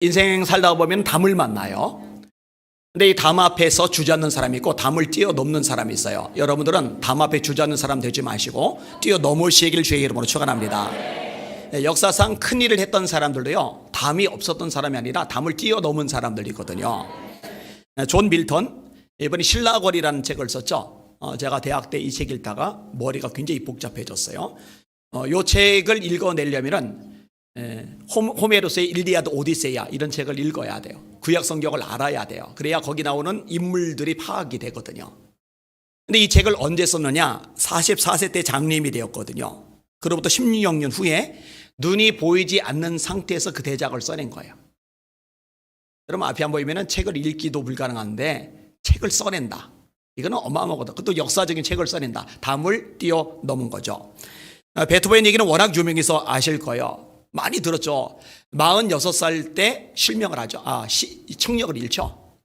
인생 살다 보면 담을 만나요. 근데 이 담 앞에서 주저앉는 사람이 있고 담을 뛰어넘는 사람이 있어요. 여러분들은 담 앞에 주저앉는 사람 되지 마시고 뛰어넘으시길 주의 이름으로 축원합니다. 역사상 큰 일을 했던 사람들도요, 담이 없었던 사람이 아니라 담을 뛰어넘은 사람들이거든요. 존 밀턴, 이번에 신라거리라는 책을 썼죠. 제가 대학 때 이 책 읽다가 머리가 굉장히 복잡해졌어요. 이 책을 읽어내려면은 호메로스의 일리아드 오디세이아 이런 책을 읽어야 돼요. 구약 성경을 알아야 돼요. 그래야 거기 나오는 인물들이 파악이 되거든요. 근데 이 책을 언제 썼느냐? 44세 때 장님이 되었거든요. 그로부터 16년 후에 눈이 보이지 않는 상태에서 그 대작을 써낸 거예요. 여러분 앞에 안 보이면 책을 읽기도 불가능한데 책을 써낸다. 이거는 어마어마하거든. 그것도 역사적인 책을 써낸다. 담을 뛰어넘은 거죠. 베토벤 얘기는 워낙 유명해서 아실 거예요. 많이 들었죠. 46살 때 실명을 하죠. 청력을 잃죠.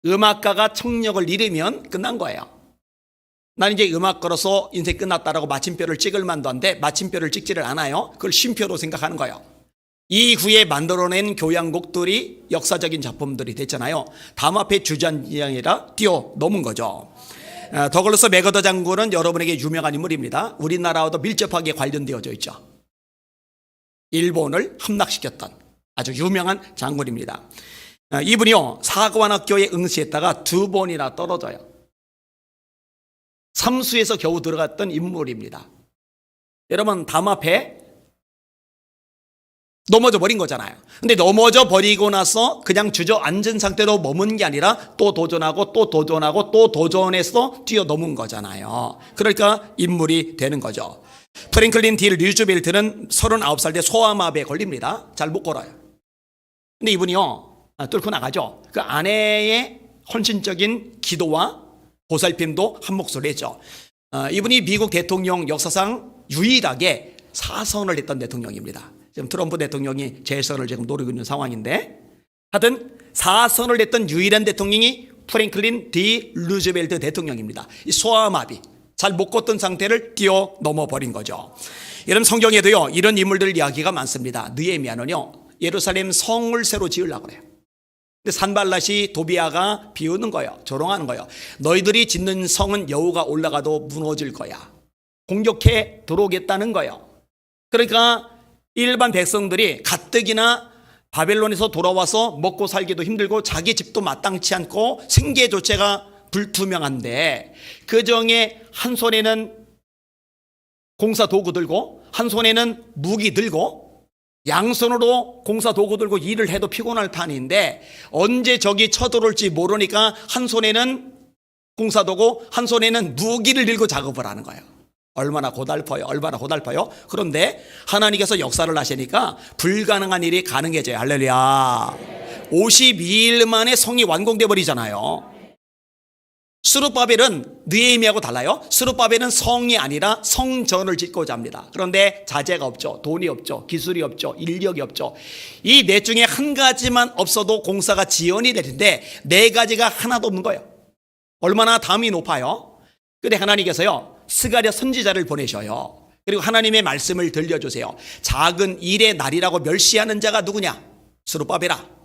음악가가 청력을 잃으면 끝난 거예요. 난 이제 음악가로서 인생 끝났다라고 마침표를 찍을 만도 한데 마침표를 찍지를 않아요. 그걸 쉼표로 생각하는 거예요. 이후에 만들어낸 교향곡들이 역사적인 작품들이 됐잖아요. 담 앞에 주저앉이 아니라 뛰어넘은 거죠. 더글러스 맥어더 장군은 여러분에게 유명한 인물입니다. 우리나라와도 밀접하게 관련되어져 있죠. 일본을 함락시켰던 아주 유명한 장군입니다. 이분이요, 사관학교에 응시했다가 2번이나 떨어져요. 삼수에서 겨우 들어갔던 인물입니다. 여러분 담 앞에 넘어져 버린 거잖아요. 근데 넘어져 버리고 나서 그냥 주저앉은 상태로 머문 게 아니라 또 도전하고 또 도전하고 또 도전해서 뛰어넘은 거잖아요. 그러니까 인물이 되는 거죠. 프랭클린 디 루즈벨트는 39살 때 소아마비에 걸립니다. 잘 못 걸어요. 근데 이분이요, 뚫고 나가죠. 그 아내의 헌신적인 기도와 보살핌도 한 목소리 했죠. 이분이 미국 대통령 역사상 유일하게 사선을 했던 대통령입니다. 지금 트럼프 대통령이 재선을 지금 노리고 있는 상황인데, 하여튼 사선을 했던 유일한 대통령이 프랭클린 디 루즈벨트 대통령입니다. 이 소아마비, 잘 못 걷던 상태를 뛰어넘어 버린 거죠. 여러분 성경에도요 이런 인물들 이야기가 많습니다. 느헤미야는요 예루살렘 성을 새로 지으려고 그래요. 근데 산발랏이 도비아가 비우는 거예요. 조롱하는 거예요. 너희들이 짓는 성은 여호가 올라가도 무너질 거야. 공격해 들어오겠다는 거예요. 그러니까 일반 백성들이 가뜩이나 바벨론에서 돌아와서 먹고 살기도 힘들고 자기 집도 마땅치 않고 생계 조체가 불투명한데, 그 중에 한 손에는 공사 도구 들고 한 손에는 무기 들고 양손으로 공사 도구 들고 일을 해도 피곤할 판인데, 언제 적이 쳐들어올지 모르니까 한 손에는 공사 도구 한 손에는 무기를 들고 작업을 하는 거예요. 얼마나 고달퍼요. 얼마나 고달퍼요. 그런데 하나님께서 역사를 하시니까 불가능한 일이 가능해져요. 할렐루야. 52일 만에 성이 완공돼 버리잖아요. 스룹바벨은 느헤미야하고 달라요. 스룹바벨은 성이 아니라 성전을 짓고자 합니다. 그런데 자재가 없죠. 돈이 없죠. 기술이 없죠. 인력이 없죠. 이 넷 중에 한 가지만 없어도 공사가 지연이 될 텐데 4가지가 하나도 없는 거예요. 얼마나 담이 높아요. 근데 하나님께서요 스가랴 선지자를 보내셔요. 그리고 하나님의 말씀을 들려주세요. 작은 일의 날이라고 멸시하는 자가 누구냐? 스룹바벨아,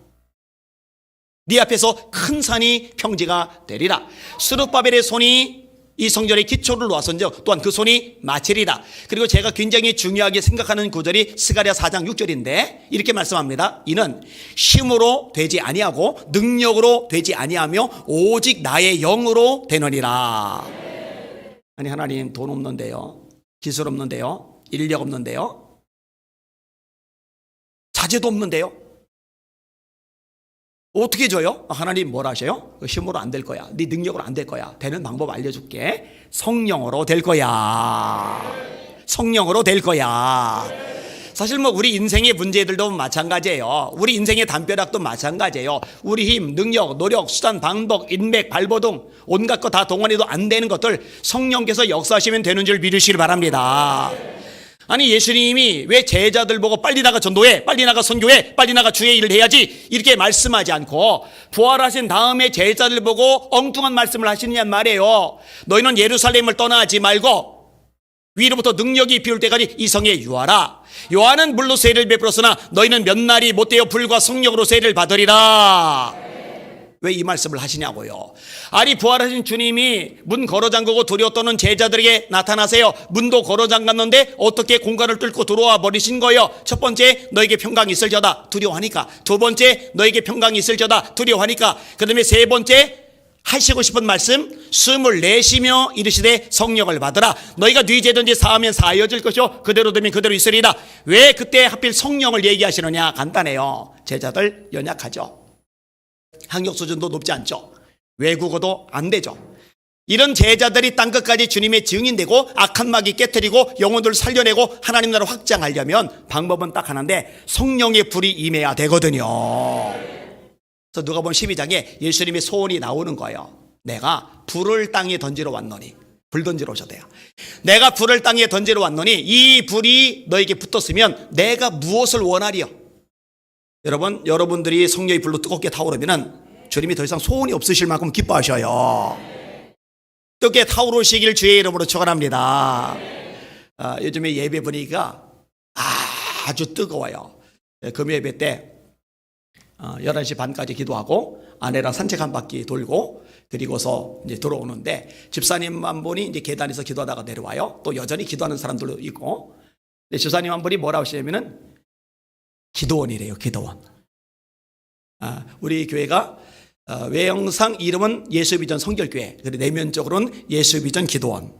네 앞에서 큰 산이 평지가 되리라. 스룹바벨의 손이 이 성전의 기초를 놓았은즉 또한 그 손이 마치리라. 그리고 제가 굉장히 중요하게 생각하는 구절이 스가랴 4장 6절인데 이렇게 말씀합니다. 이는 힘으로 되지 아니하고 능력으로 되지 아니하며 오직 나의 영으로 되느니라. 아니 하나님, 돈 없는데요, 기술 없는데요, 인력 없는데요, 자재도 없는데요, 어떻게 줘요? 하나님 뭘 하셔요? 힘으로 안 될 거야. 네 능력으로 안 될 거야. 되는 방법 알려줄게. 성령으로 될 거야. 성령으로 될 거야. 사실 뭐 우리 인생의 문제들도 마찬가지예요. 우리 인생의 담벼락도 마찬가지예요. 우리 힘, 능력, 노력, 수단, 방법, 인맥, 발버둥 온갖 거 다 동원해도 안 되는 것들 성령께서 역사하시면 되는 줄 믿으시길 바랍니다. 아니 예수님이 왜 제자들 보고 빨리 나가 전도해, 빨리 나가 선교해, 빨리 나가 주의 일을 해야지 이렇게 말씀하지 않고 부활하신 다음에 제자들 보고 엉뚱한 말씀을 하시느냐 말이에요. 너희는 예루살렘을 떠나지 말고 위로부터 능력이 비올 때까지 이성에 유하라. 요한은 물로 세례를 베풀었으나 너희는 몇 날이 못되어 불과 성령으로 세례를 받으리라. 왜 이 말씀을 하시냐고요. 아니 부활하신 주님이 문 걸어 잠그고 두려워 떠는 제자들에게 나타나세요. 문도 걸어 잠갔는데 어떻게 공간을 뚫고 들어와 버리신 거예요. 첫 번째, 너에게 평강이 있을저다, 두려워하니까. 두 번째, 너에게 평강이 있을저다, 두려워하니까. 그 다음에 세 번째, 하시고 싶은 말씀, 숨을 내쉬며 이르시되 성령을 받으라. 너희가 네 죄든지 사하면 사하여질 것이요 그대로 되면 그대로 있으리라. 왜 그때 하필 성령을 얘기하시느냐? 간단해요. 제자들 연약하죠. 학력 수준도 높지 않죠. 외국어도 안 되죠. 이런 제자들이 땅끝까지 주님의 증인되고 악한 마귀 깨뜨리고 영혼들을 살려내고 하나님 나라 확장하려면 방법은 딱 하나인데 성령의 불이 임해야 되거든요. 그래서 누가복음 12장에 예수님의 소원이 나오는 거예요. 내가 불을 땅에 던지러 왔노니. 불 던지러 오셔도 돼요. 내가 불을 땅에 던지러 왔노니 이 불이 너에게 붙었으면 내가 무엇을 원하리요? 여러분들이 성령의 불로 뜨겁게 타오르면 주님이 더 이상 소원이 없으실 만큼 기뻐하셔요. 뜨겁게 타오르시길 주의 이름으로 축원합니다. 요즘에 예배 분위기가 아주 뜨거워요. 금요 예배 때 11시 반까지 기도하고 아내랑 산책 한 바퀴 돌고 그리고서 이제 들어오는데 집사님 한 분이 이제 계단에서 기도하다가 내려와요. 또 여전히 기도하는 사람들도 있고. 근데 집사님 한 분이 뭐라고 하시냐면은 기도원이래요. 기도원. 우리 교회가 외형상 이름은 예수비전 성결교회, 그리고 내면적으로는 예수비전 기도원.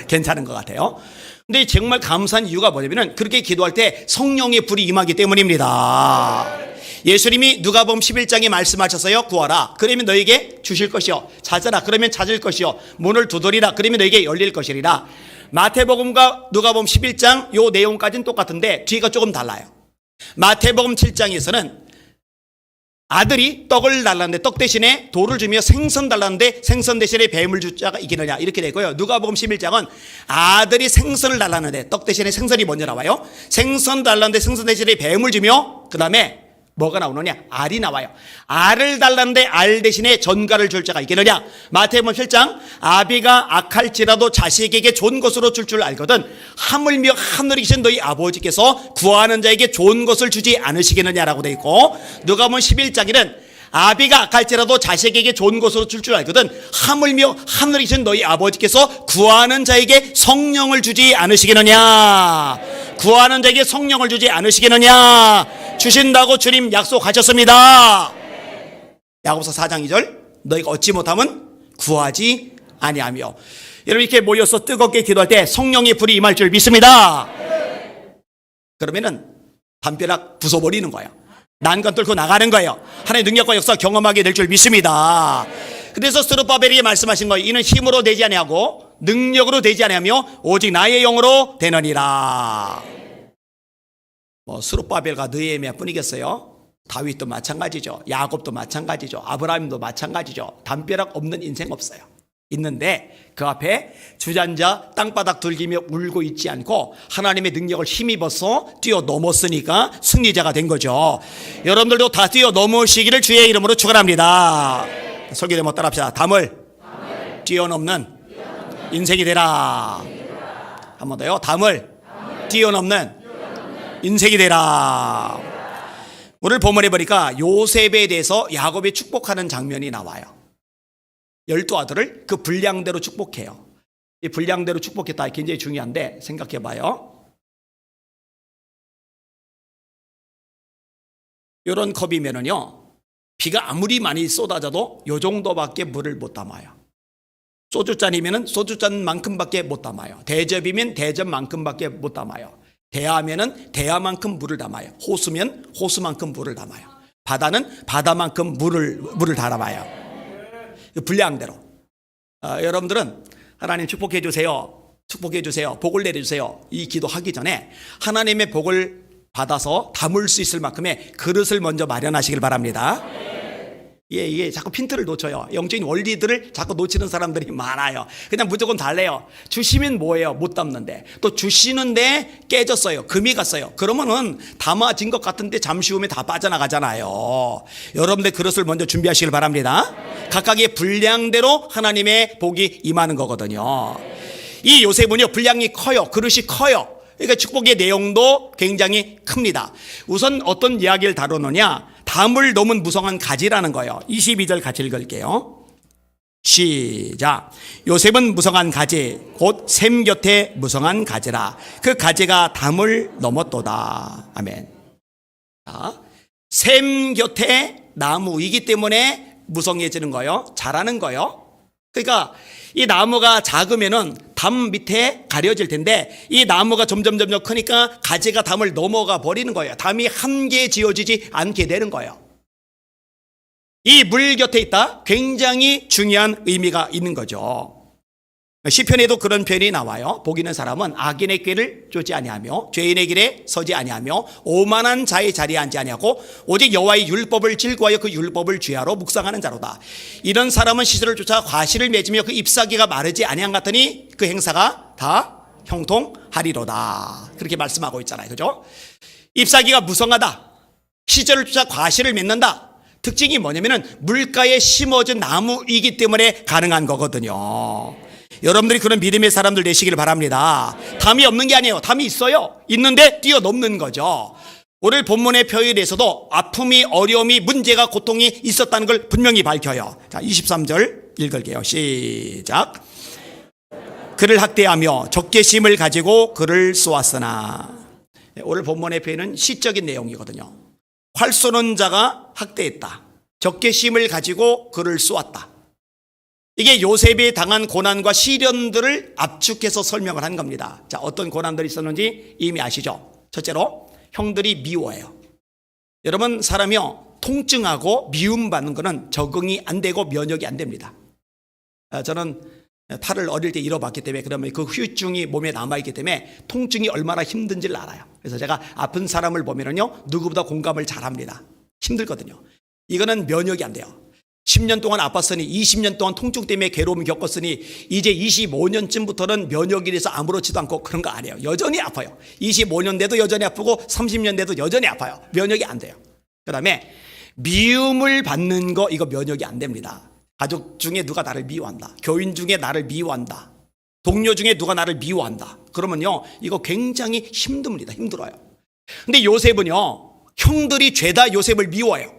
괜찮은 것 같아요. 근데 정말 감사한 이유가 뭐냐면은 그렇게 기도할 때 성령의 불이 임하기 때문입니다. 예수님이 누가복음 11장에 말씀하셨어요. 구하라 그러면 너에게 주실 것이요, 찾으라 그러면 찾을 것이요, 문을 두드리라 그러면 너에게 열릴 것이리라. 마태복음과 누가복음 11장 요 내용까지는 똑같은데 뒤가 조금 달라요. 마태복음 7장에서는 아들이 떡을 달라는데 떡 대신에 돌을 주며 생선 달라는데 생선 대신에 뱀을 줄 자가 이기느냐 이렇게 되고요. 누가복음 11장은 아들이 생선을 달라는데 떡 대신에 생선이 먼저 나와요. 생선 달라는데 생선 대신에 뱀을 주며 그 다음에 뭐가 나오느냐? 알이 나와요. 알을 달라는데 알 대신에 전갈을 줄 자가 있겠느냐? 마태복음 7장 아비가 악할지라도 자식에게 좋은 것으로 줄 줄 알거든 하물며 하늘에 계신 너희 아버지께서 구하는 자에게 좋은 것을 주지 않으시겠느냐라고 되어 있고, 누가복음 11장에는 아비가 악할지라도 자식에게 좋은 것으로 줄 줄 알거든 하물며 하늘에 계신 너희 아버지께서 구하는 자에게 성령을 주지 않으시겠느냐? 구하는 자에게 성령을 주지 않으시겠느냐? 주신다고 주님 약속하셨습니다. 야고보서 4장 2절 너희가 얻지 못하면 구하지 아니하며. 여러분 이렇게 모여서 뜨겁게 기도할 때 성령의 불이 임할 줄 믿습니다. 그러면은 담벼락 부숴버리는 거예요. 난간 뚫고 나가는 거예요. 하나님의 능력과 역사 경험하게 될 줄 믿습니다. 그래서 스룹바벨에게 말씀하신 거예요. 이는 힘으로 되지 아니하고 능력으로 되지 아니하며 오직 나의 영으로 되느니라. 스룹바벨과 느헤미야 뿐이겠어요? 다윗도 마찬가지죠. 야곱도 마찬가지죠. 아브라함도 마찬가지죠. 담벼락 없는 인생 없어요. 있는데 그 앞에 주전자 땅바닥 들기며 울고 있지 않고 하나님의 능력을 힘입어서 뛰어넘었으니까 승리자가 된 거죠. 여러분들도 다 뛰어넘으시기를 주의 이름으로 축원합니다. 설교 제목 따라합시다. 담을 뛰어넘는 인생이 되라. 한 번 더요. 담을 뛰어넘는 인생이 되라. 오늘 본문에 보니까 요셉에 대해서 야곱이 축복하는 장면이 나와요. 12아들을 그 분량대로 축복해요. 이 분량대로 축복했다 굉장히 중요한데 생각해 봐요. 이런 컵이면은요 비가 아무리 많이 쏟아져도 요 정도밖에 물을 못 담아요. 소주잔이면은 소주잔만큼밖에 못 담아요. 대접이면 대접만큼밖에 못 담아요. 대야면은 대야만큼 물을 담아요. 호수면 호수만큼 물을 담아요. 바다는 바다만큼 물을 담아요. 분량대로. 여러분들은 하나님 축복해 주세요. 축복해 주세요. 복을 내려주세요. 이 기도하기 전에 하나님의 복을 받아서 담을 수 있을 만큼의 그릇을 먼저 마련하시길 바랍니다. 이게 자꾸 핀트를 놓쳐요. 영적인 원리들을 자꾸 놓치는 사람들이 많아요. 그냥 무조건 달래요. 주시면 뭐예요? 못 담는데. 또 주시는데 깨졌어요. 금이 갔어요. 그러면은 담아진 것 같은데 잠시 후에 다 빠져나가잖아요. 여러분들 그릇을 먼저 준비하시길 바랍니다. 각각의 분량대로 하나님의 복이 임하는 거거든요. 이 요셉은요, 분량이 커요. 그릇이 커요. 그러니까 축복의 내용도 굉장히 큽니다. 우선 어떤 이야기를 다루느냐, 담을 넘은 무성한 가지라는 거예요. 22절 같이 읽을게요. 시작. 요셉은 무성한 가지, 곧 샘 곁에 무성한 가지라. 그 가지가 담을 넘었도다. 아멘. 자, 샘 곁에 나무이기 때문에 무성해지는 거예요. 자라는 거예요. 그러니까 이 나무가 작으면은 담 밑에 가려질 텐데, 이 나무가 점점 크니까 가지가 담을 넘어가 버리는 거예요. 담이 함께 지어지지 않게 되는 거예요. 이 물 곁에 있다, 굉장히 중요한 의미가 있는 거죠. 시편에도 그런 표현이 나와요. 복 있는 사람은 악인의 길을 쫓지 아니하며 죄인의 길에 서지 아니하며 오만한 자의 자리에 앉지 아니하고 오직 여호와의 율법을 즐거워하여 그 율법을 주야로 묵상하는 자로다. 이런 사람은 시절을 쫓아 과실을 맺으며 그 잎사귀가 마르지 아니한 같으니 그 행사가 다 형통하리로다. 그렇게 말씀하고 있잖아요. 그죠? 잎사귀가 무성하다, 시절을 쫓아 과실을 맺는다. 특징이 뭐냐면은 물가에 심어진 나무이기 때문에 가능한 거거든요. 여러분들이 그런 믿음의 사람들 되시기를 바랍니다. 담이 없는 게 아니에요. 담이 있어요. 있는데 뛰어넘는 거죠. 오늘 본문의 표현에서도 아픔이, 어려움이, 문제가, 고통이 있었다는 걸 분명히 밝혀요. 자, 23절 읽을게요. 시작. 그를 학대하며 적개심을 가지고 그를 쏘았으나. 오늘 본문의 표현은 시적인 내용이거든요. 활 쏘는 자가 학대했다. 적개심을 가지고 그를 쏘았다. 이게 요셉이 당한 고난과 시련들을 압축해서 설명을 한 겁니다. 자, 어떤 고난들이 있었는지 이미 아시죠? 첫째로, 형들이 미워해요. 여러분, 사람이요, 통증하고 미움받는 거는 적응이 안 되고 면역이 안 됩니다. 저는 팔을 어릴 때 잃어봤기 때문에, 그러면 그 후유증이 몸에 남아있기 때문에 통증이 얼마나 힘든지를 알아요. 그래서 제가 아픈 사람을 보면은요, 누구보다 공감을 잘 합니다. 힘들거든요. 이거는 면역이 안 돼요. 10년 동안 아팠으니, 20년 동안 통증 때문에 괴로움을 겪었으니 이제 25년쯤부터는 면역이 돼서 아무렇지도 않고 그런 거 아니에요. 여전히 아파요. 25년 돼도 여전히 아프고 30년 돼도 여전히 아파요. 면역이 안 돼요. 그 다음에 미움을 받는 거, 이거 면역이 안 됩니다. 가족 중에 누가 나를 미워한다, 교인 중에 나를 미워한다, 동료 중에 누가 나를 미워한다, 그러면요, 이거 굉장히 힘듭니다. 힘들어요. 근데 요셉은요, 형들이 죄다 요셉을 미워해요.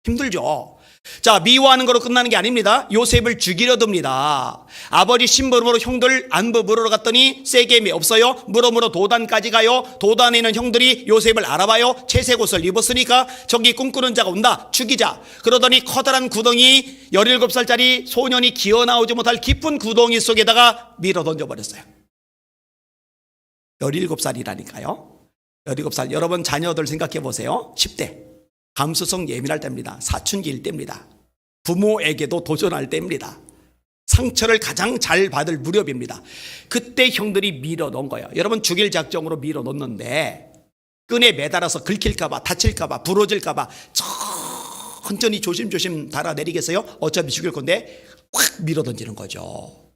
힘들죠. 자, 미워하는 거로 끝나는 게 아닙니다. 요셉을 죽이려 듭니다. 아버지 심부름으로 형들 안부 물으러 갔더니 세겜이 없어요. 물어물어 도단까지 가요. 도단에 있는 형들이 요셉을 알아봐요. 채색 옷을 입었으니까 저기 꿈꾸는 자가 온다, 죽이자. 그러더니 커다란 구덩이, 17살짜리 소년이 기어나오지 못할 깊은 구덩이 속에다가 밀어 던져버렸어요. 17살이라니까요 17살. 여러분 자녀들 생각해 보세요. 10대 감수성 예민할 때입니다. 사춘기일 때입니다. 부모에게도 도전할 때입니다. 상처를 가장 잘 받을 무렵입니다. 그때 형들이 밀어놓은 거예요. 여러분, 죽일 작정으로 밀어놓는데 끈에 매달아서 긁힐까봐, 다칠까봐, 부러질까봐 천천히 조심조심 달아내리겠어요? 어차피 죽일 건데 확 밀어던지는 거죠.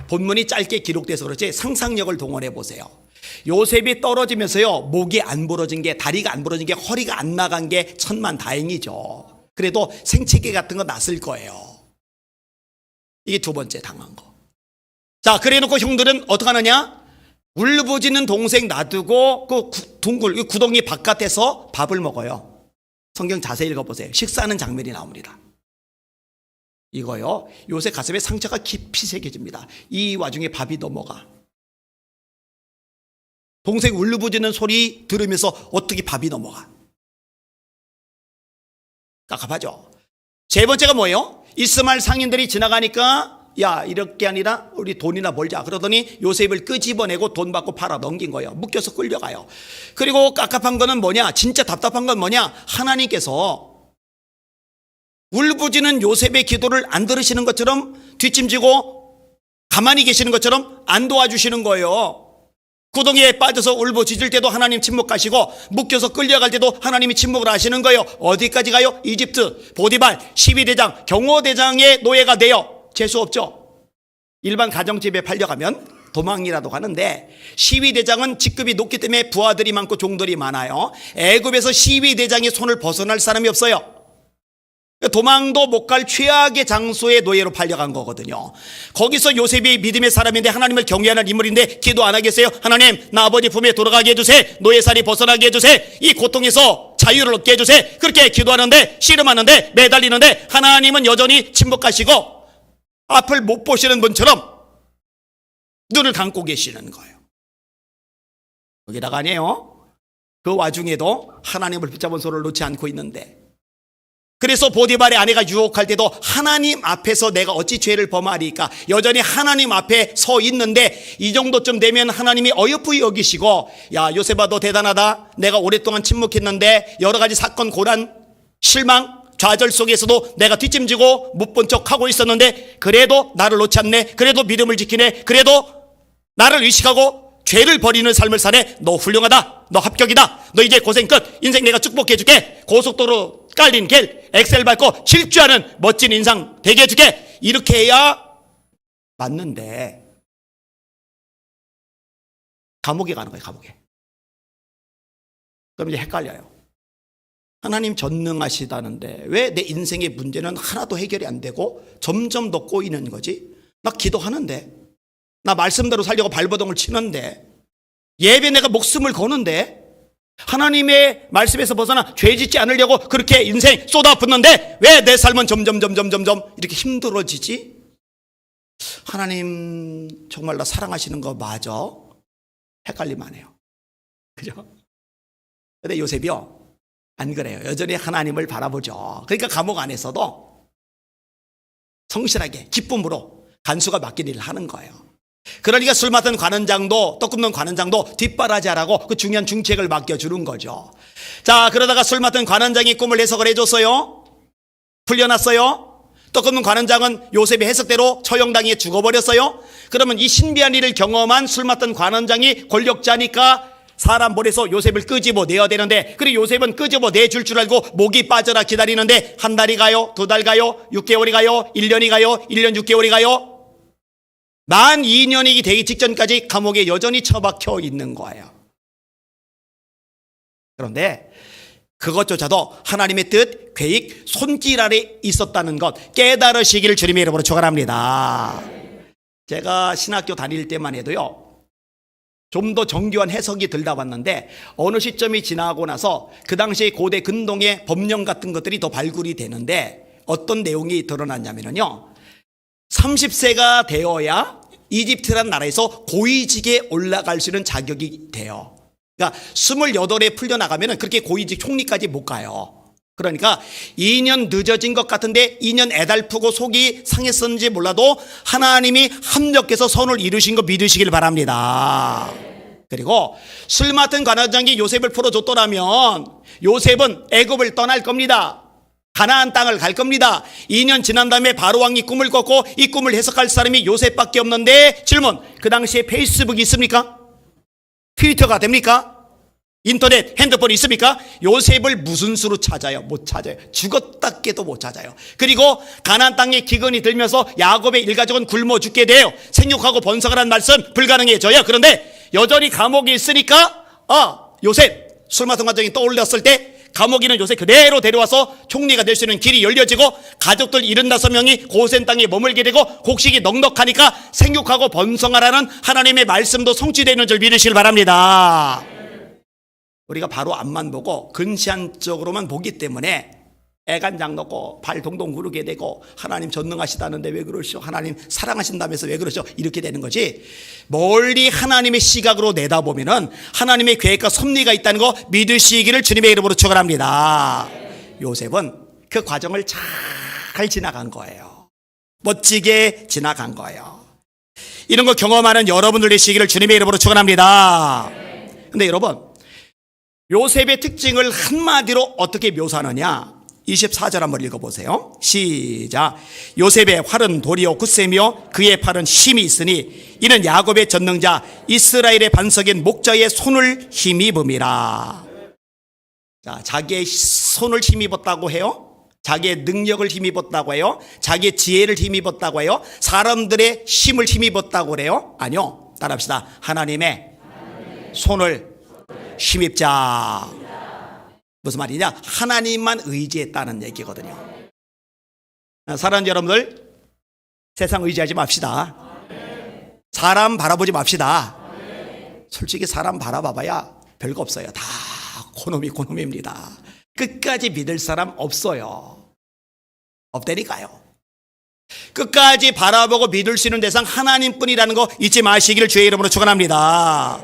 본문이 짧게 기록돼서 그렇지 상상력을 동원해 보세요. 요셉이 떨어지면서요, 목이 안 부러진 게, 다리가 안 부러진 게, 허리가 안 나간 게 천만 다행이죠. 그래도 생채기 같은 거 났을 거예요. 이게 두 번째 당한 거. 자, 그래 놓고 형들은 어떻게 하느냐? 울부짖는 동생 놔두고 그 둥글 구덩이 바깥에서 밥을 먹어요. 성경 자세히 읽어보세요. 식사하는 장면이 나옵니다. 이거요, 요셉 가슴에 상처가 깊이 새겨집니다. 이 와중에 밥이 넘어가. 동생 울부짖는 소리 들으면서 어떻게 밥이 넘어가? 깝깝하죠. 세 번째가 뭐예요? 이스마엘 상인들이 지나가니까 야, 이렇게 아니라 우리 돈이나 벌자 그러더니 요셉을 끄집어내고 돈 받고 팔아 넘긴 거예요. 묶여서 끌려가요. 그리고 깝깝한 거는 뭐냐? 진짜 답답한 건 뭐냐? 하나님께서 울부짖는 요셉의 기도를 안 들으시는 것처럼, 뒷짐지고 가만히 계시는 것처럼 안 도와주시는 거예요. 구덩이에 빠져서 울부짖을 때도 하나님 침묵하시고, 묶여서 끌려갈 때도 하나님이 침묵을 하시는 거예요. 어디까지 가요? 이집트, 보디발, 12대장, 경호대장의 노예가 돼요. 재수 없죠. 일반 가정집에 팔려가면 도망이라도 가는데, 12대장은 직급이 높기 때문에 부하들이 많고 종들이 많아요. 애굽에서 12대장의 손을 벗어날 사람이 없어요. 도망도 못 갈 최악의 장소의 노예로 팔려간 거거든요. 거기서 요셉이 믿음의 사람인데 하나님을 경외하는 인물인데 기도 안 하겠어요? 하나님, 나 아버지 품에 돌아가게 해주세요. 노예살이 벗어나게 해주세요. 이 고통에서 자유를 얻게 해주세요. 그렇게 기도하는데, 씨름하는데, 매달리는데 하나님은 여전히 침묵하시고 앞을 못 보시는 분처럼 눈을 감고 계시는 거예요. 거기다가 아니에요, 그 와중에도 하나님을 붙잡은 손을 놓지 않고 있는데, 그래서 보디발의 아내가 유혹할 때도 하나님 앞에서 내가 어찌 죄를 범하리까, 여전히 하나님 앞에 서 있는데 이 정도쯤 되면 하나님이 어여쁘게 여기시고, 야 요셉아 너 대단하다. 내가 오랫동안 침묵했는데 여러 가지 사건 고난 실망 좌절 속에서도 내가 뒷짐지고 못 본 척하고 있었는데 그래도 나를 놓지 않네. 그래도 믿음을 지키네. 그래도 나를 의식하고 죄를 버리는 삶을 사네. 너 훌륭하다. 너 합격이다. 너 이제 고생 끝. 인생 내가 축복해 줄게. 고속도로 깔린 길 엑셀 밟고 질주하는 멋진 인상 되게 해줄게. 이렇게 해야 맞는데 감옥에 가는 거예요. 감옥에. 그럼 이제 헷갈려요. 하나님 전능하시다는데 왜 내 인생의 문제는 하나도 해결이 안 되고 점점 더 꼬이는 거지? 나 기도하는데, 나 말씀대로 살려고 발버둥을 치는데, 예배 내가 목숨을 거는데, 하나님의 말씀에서 벗어나 죄 짓지 않으려고 그렇게 인생 쏟아붓는데 왜 내 삶은 점점 이렇게 힘들어지지? 하나님 정말 나 사랑하시는 거 맞아? 헷갈리만 해요. 그죠? 근데 요셉이요 안 그래요. 여전히 하나님을 바라보죠. 그러니까 감옥 안에서도 성실하게 기쁨으로 간수가 맡긴 일을 하는 거예요. 그러니까 술 맡은 관원장도, 떡 굽는 관원장도 뒷바라지하라고 그 중요한 중책을 맡겨주는 거죠. 자, 그러다가 술 맡은 관원장이 꿈을 해석을 해줬어요. 풀려났어요. 떡 굽는 관원장은 요셉의 해석대로 처형당해 죽어버렸어요. 그러면 이 신비한 일을 경험한 술 맡은 관원장이 권력자니까 사람 보내서 요셉을 끄집어내야 되는데, 그리고 요셉은 끄집어내줄 줄 알고 목이 빠져라 기다리는데 한 달이 가요, 두 달 가요, 6개월이 가요, 1년이 가요, 1년 6개월이 가요. 만 2년이 되기 직전까지 감옥에 여전히 처박혀 있는 거예요. 그런데 그것조차도 하나님의 뜻, 계획, 손길 아래 있었다는 것 깨달으시기를 주님의 이름으로 축원합니다. 제가 신학교 다닐 때만 해도요 좀 더 정교한 해석이 들다 왔는데 어느 시점이 지나고 나서 그 당시 고대 근동의 법령 같은 것들이 더 발굴이 되는데 어떤 내용이 드러났냐면요, 30세가 되어야 이집트라는 나라에서 고위직에 올라갈 수 있는 자격이 돼요. 그러니까 28에 풀려나가면 그렇게 고위직 총리까지 못 가요. 그러니까 2년 늦어진 것 같은데 2년 애달프고 속이 상했었는지 몰라도 하나님이 합력해서 선을 이루신 거 믿으시길 바랍니다. 그리고 술 맡은 관원장이 요셉을 풀어줬더라면 요셉은 애굽을 떠날 겁니다. 가나안 땅을 갈 겁니다. 2년 지난 다음에 바로왕이 꿈을 꿨고 이 꿈을 해석할 사람이 요셉밖에 없는데, 질문, 그 당시에 페이스북이 있습니까? 트위터가 됩니까? 인터넷, 핸드폰이 있습니까? 요셉을 무슨 수로 찾아요? 못 찾아요. 죽었다 깨도 못 찾아요. 그리고 가나안 땅에 기근이 들면서 야곱의 일가족은 굶어 죽게 돼요. 생육하고 번성을 한 말씀 불가능해져요. 그런데 여전히 감옥에 있으니까 요셉 술 맡은 과정이 떠올렸을 때 감옥인은 요셉 그대로 데려와서 총리가 될 수 있는 길이 열려지고 가족들 75명이 고센 땅에 머물게 되고 곡식이 넉넉하니까 생육하고 번성하라는 하나님의 말씀도 성취되는 줄 믿으시길 바랍니다. 우리가 바로 앞만 보고 근시안적으로만 보기 때문에 애간장 넣고 발 동동 구르게 되고 하나님 전능하시다는데 왜 그러시오? 하나님 사랑하신다면서 왜 그러시오? 이렇게 되는 거지. 멀리 하나님의 시각으로 내다보면은 하나님의 계획과 섭리가 있다는 거 믿으시기를 주님의 이름으로 축원합니다. 요셉은 그 과정을 잘 지나간 거예요. 멋지게 지나간 거예요. 이런 거 경험하는 여러분들 되시기를 주님의 이름으로 축원합니다. 근데 여러분, 요셉의 특징을 한마디로 어떻게 묘사하느냐? 24절 한번 읽어보세요. 시작. 요셉의 활은 도리요 굳세며 그의 팔은 힘이 있으니 이는 야곱의 전능자 이스라엘의 반석인 목자의 손을 힘입음이라. 자, 자기의 손을 힘입었다고 해요? 자기의 능력을 힘입었다고 해요? 자기의 지혜를 힘입었다고 해요? 사람들의 힘을 힘입었다고 그래요? 아니요. 따라합시다. 하나님의 손을 힘입자. 무슨 말이냐? 하나님만 의지했다는 얘기거든요. 사랑하는 여러분들, 세상 의지하지 맙시다. 사람 바라보지 맙시다. 솔직히 사람 바라봐봐야 별거 없어요. 다 고놈입니다. 끝까지 믿을 사람 없어요. 없다니까요. 끝까지 바라보고 믿을 수 있는 대상 하나님뿐이라는 거 잊지 마시기를 주의 이름으로 축원합니다.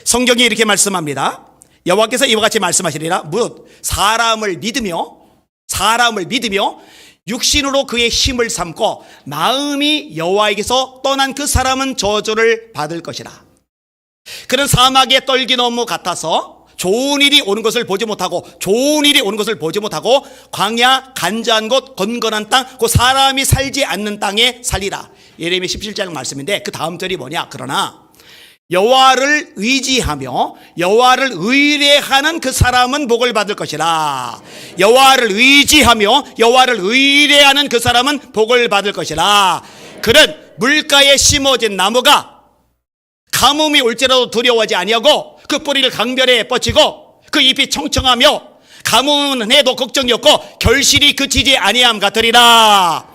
성경이 이렇게 말씀합니다. 여호와께서 이와 같이 말씀하시리라. 무릇 사람을 믿으며 육신으로 그의 힘을 삼고 마음이 여호와에게서 떠난 그 사람은 저주를 받을 것이라. 그는 사막의 떨기나무 같아서 좋은 일이 오는 것을 보지 못하고 광야 간자한 곳 건건한 땅 그 사람이 살지 않는 땅에 살리라. 예레미야 17장 말씀인데 그 다음 절이 뭐냐? 그러나 여호와를 의지하며 여호와를 의뢰하는 그 사람은 복을 받을 것이라. 여호와를 의지하며 여호와를 의뢰하는 그 사람은 복을 받을 것이라. 그는 물가에 심어진 나무가 가뭄이 올지라도 두려워하지 아니하고 그 뿌리를 강변에 뻗치고 그 잎이 청청하며 가뭄은 해도 걱정이 없고 결실이 그치지 아니함 같으리라.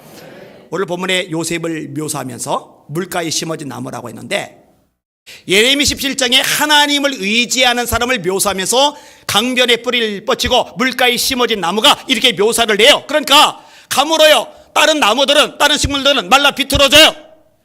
오늘 본문에 요셉을 묘사하면서 물가에 심어진 나무라고 했는데 예레미야 17장에 하나님을 의지하는 사람을 묘사하면서 강변에 뿌리를 뻗치고 물가에 심어진 나무가 이렇게 묘사를 해요. 그러니까 가물어요. 다른 나무들은, 다른 식물들은 말라 비틀어져요.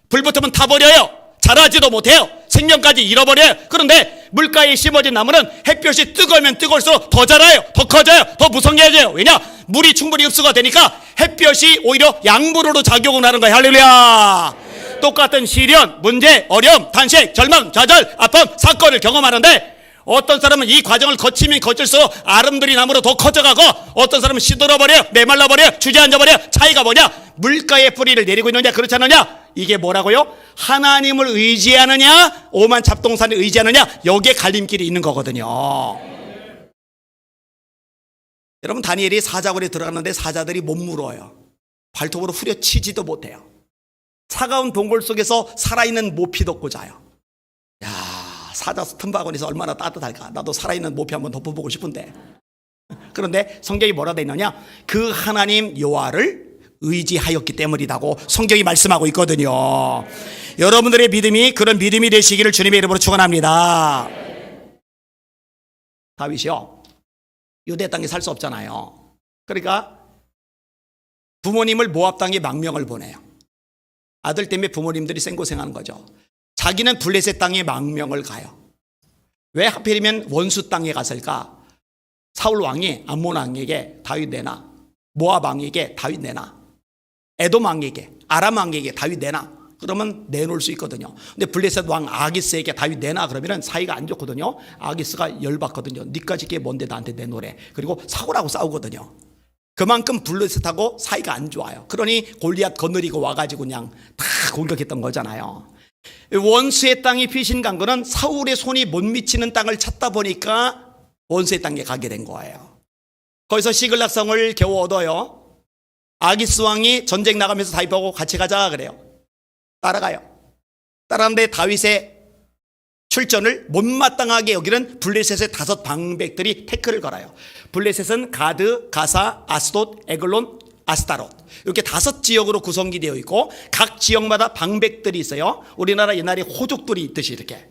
불 붙으면 타버려요. 자라지도 못해요. 생명까지 잃어버려요. 그런데 물가에 심어진 나무는 햇볕이 뜨거우면 뜨거울수록 더 자라요. 더 커져요. 더 무성해져요. 왜냐? 물이 충분히 흡수가 되니까 햇볕이 오히려 양분으로 작용을 하는 거예요. 할렐루야. 똑같은 시련, 문제, 어려움, 탄식, 절망, 좌절, 아픔, 사건을 경험하는데 어떤 사람은 이 과정을 거치면 거칠수록 아름드리 나무로 더 커져가고 어떤 사람은 시들어버려요. 메말라버려요. 주저앉아버려요. 차이가 뭐냐? 물가에 뿌리를 내리고 있느냐 그렇지 않느냐? 이게 뭐라고요? 하나님을 의지하느냐 오만 잡동산을 의지하느냐 여기에 갈림길이 있는 거거든요. 여러분 다니엘이 사자굴에 들어갔는데 사자들이 못 물어요. 발톱으로 후려치지도 못해요. 차가운 동굴 속에서 살아있는 모피도 꽂아요. 야, 사자 틈바구니에서 얼마나 따뜻할까. 나도 살아있는 모피 한번 덮어보고 싶은데. 그런데 성경이 뭐라 돼 있느냐? 그 하나님 여호와를 의지하였기 때문이라고 성경이 말씀하고 있거든요. 여러분들의 믿음이 그런 믿음이 되시기를 주님의 이름으로 축원합니다. 다윗이요, 유대 땅에 살 수 없잖아요. 그러니까 부모님을 모압 땅에 망명을 보내요. 아들 때문에 부모님들이 생고생하는 거죠. 자기는 블레셋 땅에 망명을 가요. 왜 하필이면 원수 땅에 갔을까? 사울 왕이 암몬 왕에게 다윗 내놔, 모압 왕에게 다윗 내놔, 에돔 왕에게, 아람 왕에게 다윗 내놔. 그러면 내놓을 수 있거든요. 근데 블레셋 왕 아기스에게 다윗 내놔 그러면 사이가 안 좋거든요. 아기스가 열받거든요. 니까지 게 뭔데 나한테 내놓으래. 그리고 사울하고 싸우거든요. 그만큼 블레셋하고 사이가 안 좋아요. 그러니 골리앗 거느리고 와가지고 그냥 다 공격했던 거잖아요. 원수의 땅이 피신간 거는 사울의 손이 못 미치는 땅을 찾다 보니까 원수의 땅에 가게 된 거예요. 거기서 시글락성을 겨우 얻어요. 아기스 왕이 전쟁 나가면서 다윗하고 같이 가자 그래요. 따라가요. 따라가는데 다윗의 출전을 못마땅하게 여기는 블레셋의 5 방백들이 태클을 걸어요. 블레셋은 가드, 가사, 아스돗, 에글론, 아스타롯 이렇게 5 지역으로 구성이 되어 있고 각 지역마다 방백들이 있어요. 우리나라 옛날에 호족들이 있듯이 이렇게.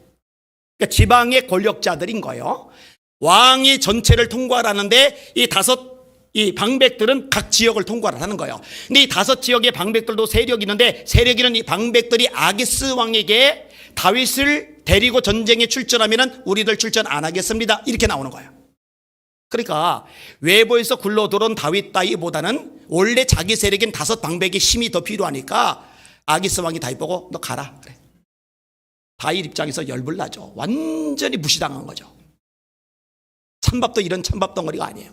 그러니까 지방의 권력자들인 거예요. 왕이 전체를 통과를 하는데 이 방백들은 각 지역을 통과를 하는 거예요. 근데 이 5 지역의 방백들도 세력이 있는데 세력이는 이 방백들이 아기스 왕에게 다윗을 데리고 전쟁에 출전하면 우리들 출전 안 하겠습니다. 이렇게 나오는 거예요. 그러니까 외부에서 굴러들어온 다윗 따위보다는 원래 자기 세력인 5 방백의 힘이 더 필요하니까 아기스 왕이 다윗 보고 너 가라 그래. 다윗 입장에서 열불나죠. 완전히 무시당한 거죠. 찬밥도 이런 찬밥 덩어리가 아니에요.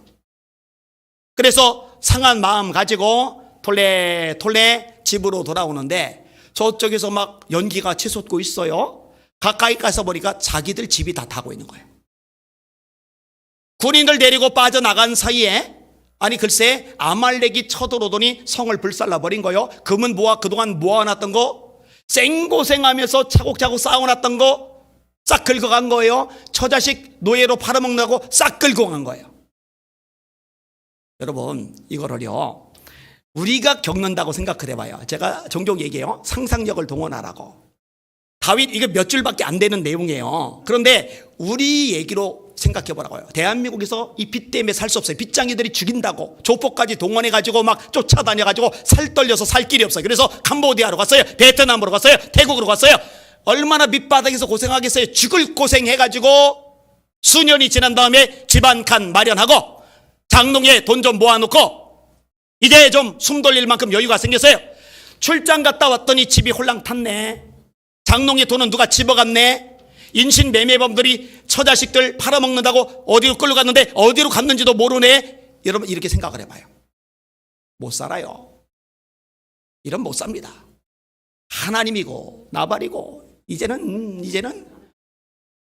그래서 상한 마음 가지고 톨레 집으로 돌아오는데 저쪽에서 막 연기가 치솟고 있어요. 가까이 가서 보니까 자기들 집이 다 타고 있는 거예요. 군인들 데리고 빠져나간 사이에 아니 글쎄 아말렉이 쳐들어오더니 성을 불살라버린 거예요. 금은 그동안 모아놨던 거 생고생하면서 차곡차곡 쌓아놨던 거 싹 긁어간 거예요. 처자식 노예로 팔아먹는다고 싹 긁어간 거예요. 여러분 이거를요 우리가 겪는다고 생각을 해봐요. 제가 종종 얘기해요. 상상력을 동원하라고. 다윗 이게 몇 줄밖에 안 되는 내용이에요. 그런데 우리 얘기로 생각해 보라고요. 대한민국에서 이 빚 때문에 살 수 없어요. 빚쟁이들이 죽인다고 조폭까지 동원해가지고 막 쫓아다녀가지고 살 떨려서 살 길이 없어요. 그래서 캄보디아로 갔어요. 베트남으로 갔어요. 태국으로 갔어요. 얼마나 밑바닥에서 고생하겠어요. 죽을 고생해가지고 수년이 지난 다음에 집 한 칸 마련하고 장롱에 돈 좀 모아놓고 이제 좀 숨 돌릴 만큼 여유가 생겼어요. 출장 갔다 왔더니 집이 홀랑 탔네. 장롱에 돈은 누가 집어갔네. 인신매매범들이 처자식들 팔아먹는다고 어디로 끌려갔는데 어디로 갔는지도 모르네. 여러분 이렇게 생각을 해봐요. 못 살아요. 이런 못 삽니다. 하나님이고 나발이고 이제는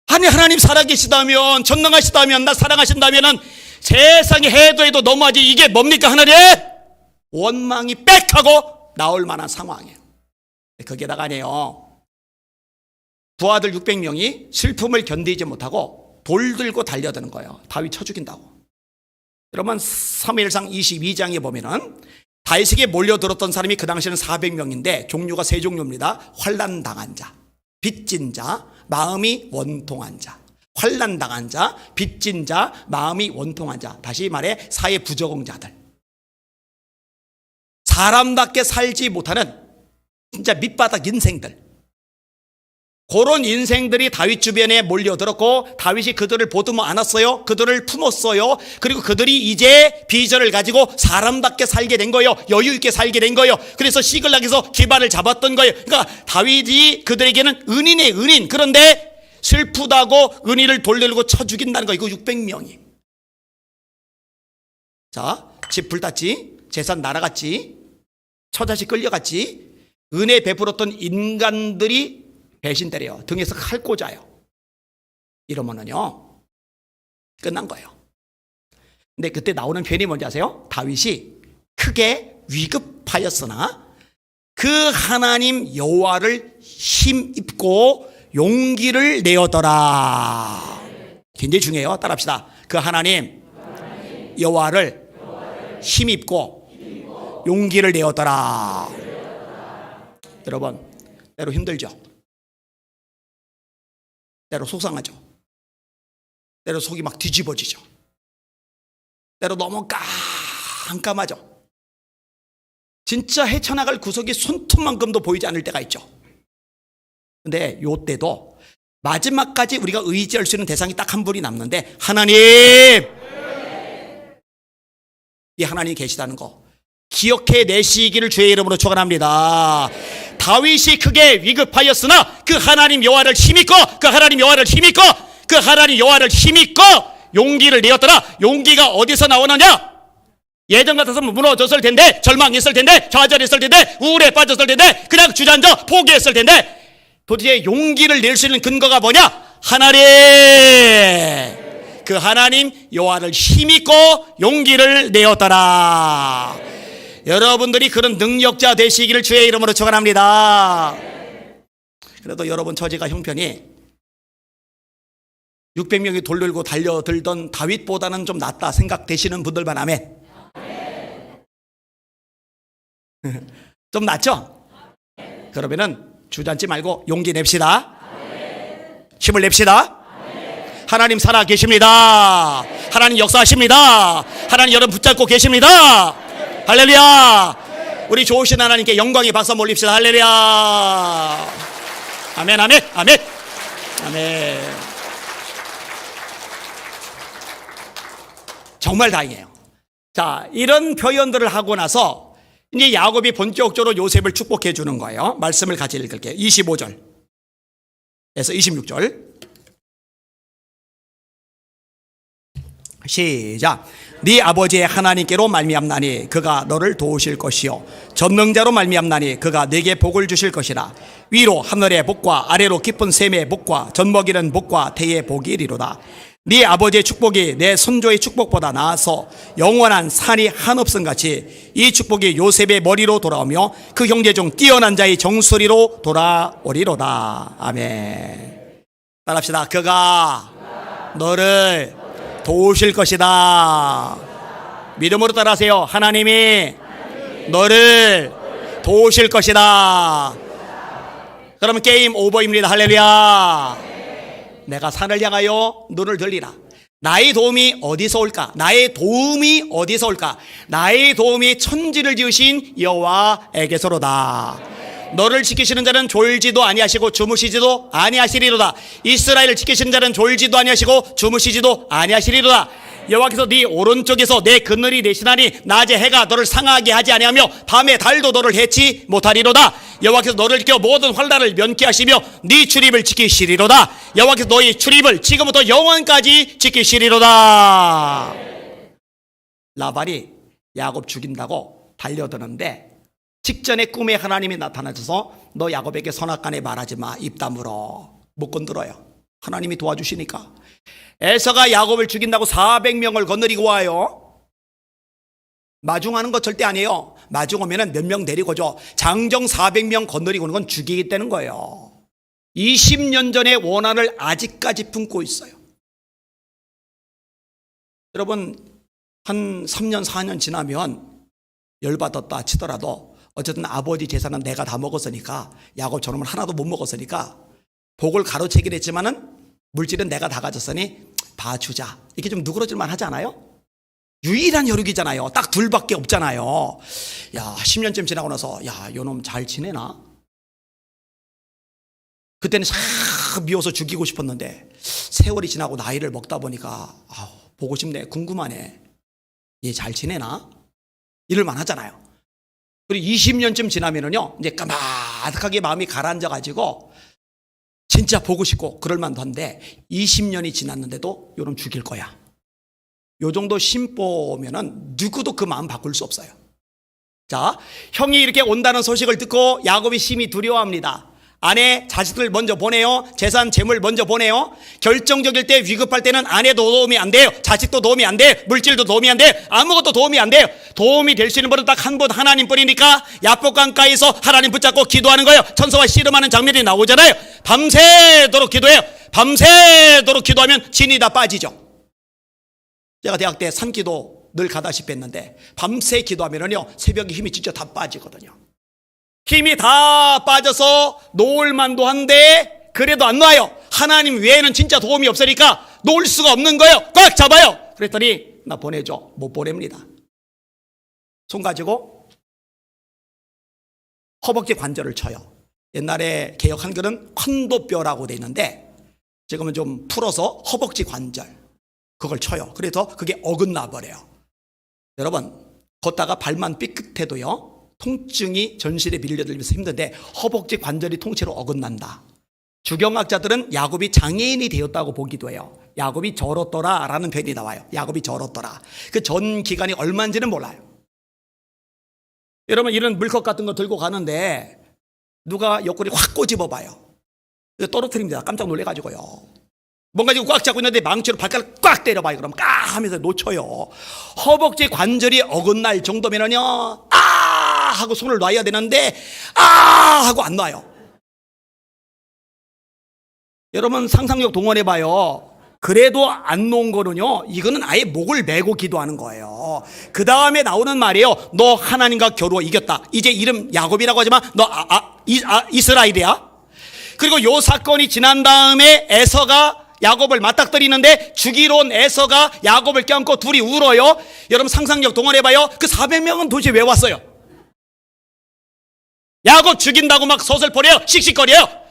아니 하나님 살아계시다면 전능하시다면 나 사랑하신다면 세상에 해도 너무하지 이게 뭡니까 하나님? 원망이 빽하고 나올 만한 상황이에요. 거기에다가 아니에요. 부하들 600명이 슬픔을 견디지 못하고 돌 들고 달려드는 거예요. 다윗 쳐 죽인다고. 여러분 사무엘상 22장에 보면은 다윗에게 몰려들었던 사람이 그 당시에는 400명인데 종류가 세 종류입니다. 환난당한 자, 빚진 자, 마음이 원통한 자. 환난당한 자, 빚진 자, 마음이 원통한 자. 다시 말해 사회 부적응자들. 사람답게 살지 못하는 진짜 밑바닥 인생들. 그런 인생들이 다윗 주변에 몰려들었고 다윗이 그들을 보듬어 안았어요. 그들을 품었어요. 그리고 그들이 이제 비전을 가지고 사람답게 살게 된 거예요. 여유 있게 살게 된 거예요. 그래서 시글락에서 기반을 잡았던 거예요. 그러니까 다윗이 그들에게는 은인이에요. 은인. 그런데 슬프다고 은인을 돌들고 쳐 죽인다는 거. 이거 600명이. 자, 집 불탔지, 재산 날아갔지, 처자식 끌려갔지, 은혜 베풀었던 인간들이 배신 때려요. 등에서 칼 꽂아요. 이러면은요 끝난 거예요. 근데 그때 나오는 표현이 뭔지 아세요? 다윗이 크게 위급하였으나 그 하나님 여호와를 힘입고 용기를 내었더라. 굉장히 중요해요. 따라합시다. 그 하나님 여호와를 힘입고 용기를 내었더라. 여러분 때로 힘들죠. 때로 속상하죠. 때로 속이 막 뒤집어지죠. 때로 너무 깜깜하죠. 진짜 헤쳐나갈 구석이 손톱만큼도 보이지 않을 때가 있죠. 근데 요때도 마지막까지 우리가 의지할 수 있는 대상이 딱 한 분이 남는데 하나님! 이 하나님이 계시다는 거 기억해 내시기를 주의 이름으로 축원합니다. 다윗이 크게 위급하였으나 그 하나님 여호와를 힘입고 그 하나님 여호와를 힘입고 그 하나님 여호와를 힘입고 용기를 내었더라. 용기가 어디서 나오느냐? 예전 같았으면 무너졌을 텐데, 절망했을 텐데, 좌절했을 텐데, 우울에 빠졌을 텐데, 그냥 주저앉아 포기했을 텐데, 도대체 용기를 낼 수 있는 근거가 뭐냐? 하나님, 그 하나님 여호와를 힘입고 용기를 내었더라. 여러분들이 그런 능력자 되시기를 주의 이름으로 축원합니다. 그래도 여러분 처지가 형편이 600명이 돌들고 달려들던 다윗보다는 좀 낫다 생각되시는 분들만 아멘. 좀 낫죠? 그러면은 주저앉지 말고 용기 냅시다. 힘을 냅시다. 하나님 살아 계십니다. 하나님 역사하십니다. 하나님 여러분 붙잡고 계십니다. 할렐루야. 우리 좋으신 하나님께 영광의 박수 한번 올립시다. 할렐루야. 아멘 아멘 아멘 아멘. 정말 다행이에요. 자, 이런 표현들을 하고 나서 이제 야곱이 본격적으로 요셉을 축복해 주는 거예요. 말씀을 같이 읽을게요. 25절에서 26절 시작. 네 아버지의 하나님께로 말미암나니 그가 너를 도우실 것이요 전능자로 말미암나니 그가 네게 복을 주실 것이라. 위로 하늘의 복과 아래로 깊은 샘의 복과 젖먹이는 복과 태의 복이 이리로다. 네 아버지의 축복이 내 선조의 축복보다 나아서 영원한 산이 한없음 같이 이 축복이 요셉의 머리로 돌아오며 그 형제 중 뛰어난 자의 정수리로 돌아오리로다. 아멘. 따라합시다. 그가 너를 도우실 것이다. 믿음으로 따라하세요. 하나님이 너를 도우실 것이다. 그러면 게임 오버입니다. 할렐루야. 내가 산을 향하여 눈을 들리라. 나의 도움이 어디서 올까? 나의 도움이 어디서 올까? 나의 도움이 천지를 지으신 여호와에게서로다. 너를 지키시는 자는 졸지도 아니하시고 주무시지도 아니하시리로다. 이스라엘을 지키시는 자는 졸지도 아니하시고 주무시지도 아니하시리로다. 여호와께서 네 오른쪽에서 내 그늘이 되시나니 낮에 해가 너를 상하게 하지 아니하며 밤에 달도 너를 해치 못하리로다. 여호와께서 너를 지켜 모든 환난을 면케하시며 네 출입을 지키시리로다. 여호와께서 너희 출입을 지금부터 영원까지 지키시리로다. 라반이 야곱 죽인다고 달려드는데 직전에 꿈에 하나님이 나타나셔서 너 야곱에게 선악간에 말하지 마. 입 다물어. 못 건드려요. 하나님이 도와주시니까. 에서가 야곱을 죽인다고 400명을 건드리고 와요. 마중하는 거 절대 아니에요. 마중하면 몇 명 데리고 줘. 장정 400명 건드리고 오는 건 죽이겠다는 거예요. 20년 전의 원한을 아직까지 품고 있어요. 여러분 한 3년 4년 지나면 열받았다 치더라도 어쨌든 아버지 재산은 내가 다 먹었으니까, 야곱 저놈은 하나도 못 먹었으니까 복을 가로채긴 했지만은 물질은 내가 다 가졌으니 봐주자. 이렇게 좀 누그러질만 하지 않아요? 유일한 혈육이잖아요. 딱 둘밖에 없잖아요. 야, 10년쯤 지나고 나서 야, 요놈 잘 지내나? 그때는 싹 미워서 죽이고 싶었는데 세월이 지나고 나이를 먹다 보니까 보고 싶네, 궁금하네. 얘 잘 지내나? 이럴만 하잖아요. 그리고 20년쯤 지나면은요, 이제 까마득하게 마음이 가라앉아 가지고 진짜 보고 싶고 그럴만도 한데 20년이 지났는데도 요놈 죽일 거야. 요 정도 심보면은 누구도 그 마음 바꿀 수 없어요. 자, 형이 이렇게 온다는 소식을 듣고 야곱이 심히 두려워합니다. 아내, 자식들 먼저 보내요. 재산, 재물 먼저 보내요. 결정적일 때, 위급할 때는 아내도 도움이 안 돼요. 자식도 도움이 안 돼요. 물질도 도움이 안 돼요. 아무것도 도움이 안 돼요. 도움이 될 수 있는 분은 딱 한 분, 하나님뿐이니까 야복강가에서 하나님 붙잡고 기도하는 거예요. 천사와 씨름하는 장면이 나오잖아요. 밤새도록 기도해요. 밤새도록 기도하면 진이 다 빠지죠. 제가 대학 때 산기도 늘 가다시피 했는데 밤새 기도하면요, 새벽에 힘이 진짜 다 빠지거든요. 힘이 다 빠져서 놓을 만도 한데 그래도 안 놔요. 하나님 외에는 진짜 도움이 없으니까 놓을 수가 없는 거예요. 꽉 잡아요. 그랬더니 나 보내줘. 못 보냅니다. 손 가지고 허벅지 관절을 쳐요. 옛날에 개혁 한글은 환도뼈라고 돼 있는데 지금은 좀 풀어서 허벅지 관절, 그걸 쳐요. 그래서 그게 어긋나 버려요. 여러분, 걷다가 발만 삐끗해도요, 통증이 전신에 밀려들면서 힘든데 허벅지 관절이 통째로 어긋난다. 주경학자들은 야곱이 장애인이 되었다고 보기도 해요. 야곱이 절었더라 라는 표현이 나와요. 야곱이 절었더라. 그 전 기간이 얼마인지는 몰라요. 여러분, 이런 물컵 같은 거 들고 가는데 누가 옆구리 확 꼬집어 봐요. 떨어뜨립니다. 깜짝 놀래가지고요. 뭔가 지금 꽉 잡고 있는데 망치로 발가락 꽉 때려봐요. 그러면 까 하면서 놓쳐요. 허벅지 관절이 어긋날 정도면은요, 하고 손을 놔야 되는데 하고 안 놔요. 여러분 상상력 동원해봐요. 그래도 안 놓은 거는요, 이거는 아예 목을 메고 기도하는 거예요. 그 다음에 나오는 말이에요. 너 하나님과 겨루어 이겼다. 이제 이름 야곱이라고 하지만 너 이스라엘이야. 그리고 요 사건이 지난 다음에 에서가 야곱을 맞닥뜨리는데 죽이러 온 에서가 야곱을 껴안고 둘이 울어요. 여러분 상상력 동원해봐요. 그 400명은 도대체 왜 왔어요? 야곱 죽인다고 막 서슬퍼려요. 씩씩거려요.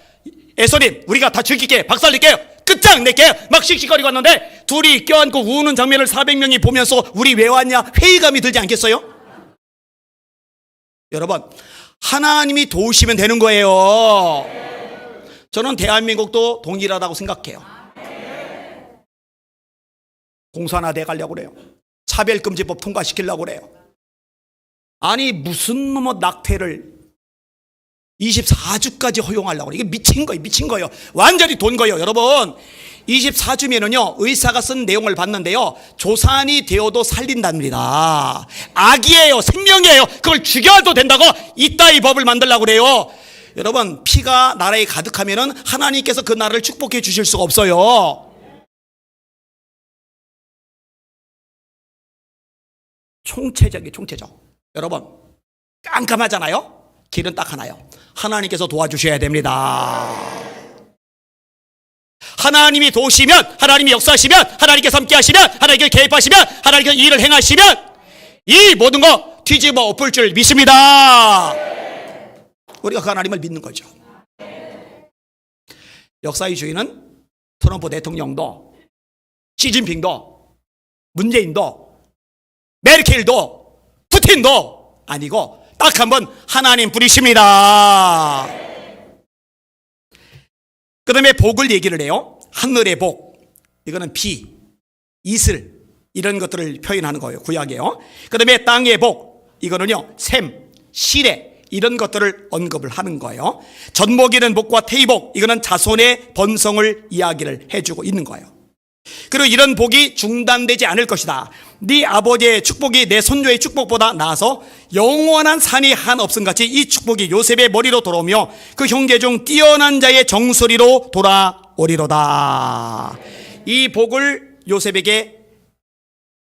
에서님, 우리가 다 죽일게, 박살낼게요, 끝장낼게요, 막 씩씩거리고 왔는데 둘이 껴안고 우는 장면을 400명이 보면서 우리 왜 왔냐 회의감이 들지 않겠어요? 여러분, 하나님이 도우시면 되는 거예요. 저는 대한민국도 동일하다고 생각해요. 공산화돼 가려고 그래요. 차별금지법 통과시키려고 그래요. 아니 무슨 낙태를 24주까지 허용하려고 그래요. 이게 미친 거예요. 미친 거예요. 완전히 돈 거예요. 여러분, 24주면은요 의사가 쓴 내용을 봤는데요, 조산이 되어도 살린답니다. 악이에요. 생명이에요. 그걸 죽여도 된다고 이따위 법을 만들려고 그래요. 여러분, 피가 나라에 가득하면은 하나님께서 그 나라를 축복해 주실 수가 없어요. 총체적. 여러분, 깜깜하잖아요. 길은 딱 하나요. 하나님께서 도와주셔야 됩니다. 하나님이 도우시면, 하나님이 역사하시면, 하나님께서 함께 하시면, 하나님께서 개입하시면, 하나님께서 일을 행하시면 이 모든 거 뒤집어 엎을 줄 믿습니다. 우리가 그 하나님을 믿는 거죠. 역사의 주인은 트럼프 대통령도, 시진핑도, 문재인도, 메르켈도, 푸틴도 아니고 딱 한 번 하나님 분이십니다. 그 다음에 복을 얘기를 해요. 하늘의 복, 이거는 비, 이슬 이런 것들을 표현하는 거예요. 구약이에요. 그 다음에 땅의 복, 이거는요 샘, 시래 이런 것들을 언급을 하는 거예요. 젖먹이는 복과 태의복, 이거는 자손의 번성을 이야기를 해주고 있는 거예요. 그리고 이런 복이 중단되지 않을 것이다. 네 아버지의 축복이 내 손녀의 축복보다 나아서 영원한 산이 한 없음같이 이 축복이 요셉의 머리로 돌아오며 그 형제 중 뛰어난 자의 정수리로 돌아오리로다. 이 복을 요셉에게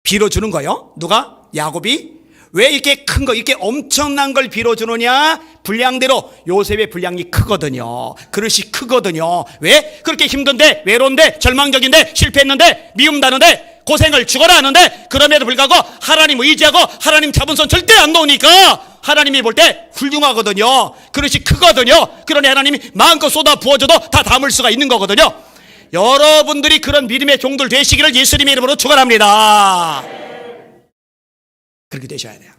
빌어주는 거예요. 누가? 야곱이. 왜 이렇게 큰 거, 이렇게 엄청난 걸 빌어주느냐? 분량대로 요셉의 분량이 크거든요. 그릇이 크거든요. 왜? 그렇게 힘든데, 외로운데, 절망적인데, 실패했는데, 미움다는데, 고생을 죽어라 하는데, 그럼에도 불구하고 하나님 의지하고 하나님 잡은 손 절대 안 놓으니까 하나님이 볼 때 훌륭하거든요. 그릇이 크거든요. 그러니 하나님이 마음껏 쏟아 부어줘도 다 담을 수가 있는 거거든요. 여러분들이 그런 믿음의 종들 되시기를 예수님의 이름으로 축원합니다. 그렇게 되셔야 돼요.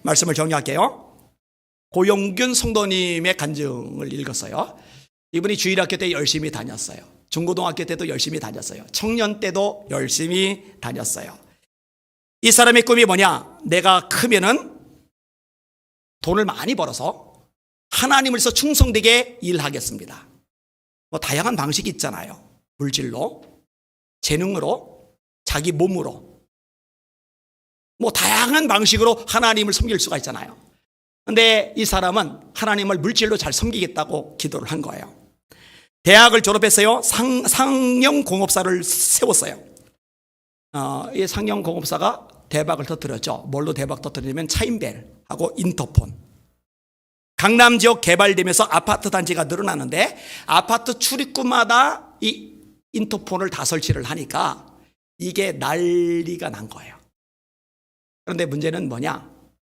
말씀을 정리할게요. 고용균 성도님의 간증을 읽었어요. 이분이 주일학교 때 열심히 다녔어요. 중고등학교 때도 열심히 다녔어요. 청년 때도 열심히 다녔어요. 이 사람의 꿈이 뭐냐? 내가 크면은 돈을 많이 벌어서 하나님을 위해서 충성되게 일하겠습니다. 뭐 다양한 방식이 있잖아요. 물질로, 재능으로, 자기 몸으로, 뭐 다양한 방식으로 하나님을 섬길 수가 있잖아요. 근데 이 사람은 하나님을 물질로 잘 섬기겠다고 기도를 한 거예요. 대학을 졸업했어요. 상영공업사를 세웠어요. 이 상영공업사가 대박을 터뜨렸죠. 뭘로 대박 터뜨리냐면 차인벨하고 인터폰. 강남 지역 개발되면서 아파트 단지가 늘어나는데 아파트 출입구마다 이 인터폰을 다 설치를 하니까 이게 난리가 난 거예요. 그런데 문제는 뭐냐?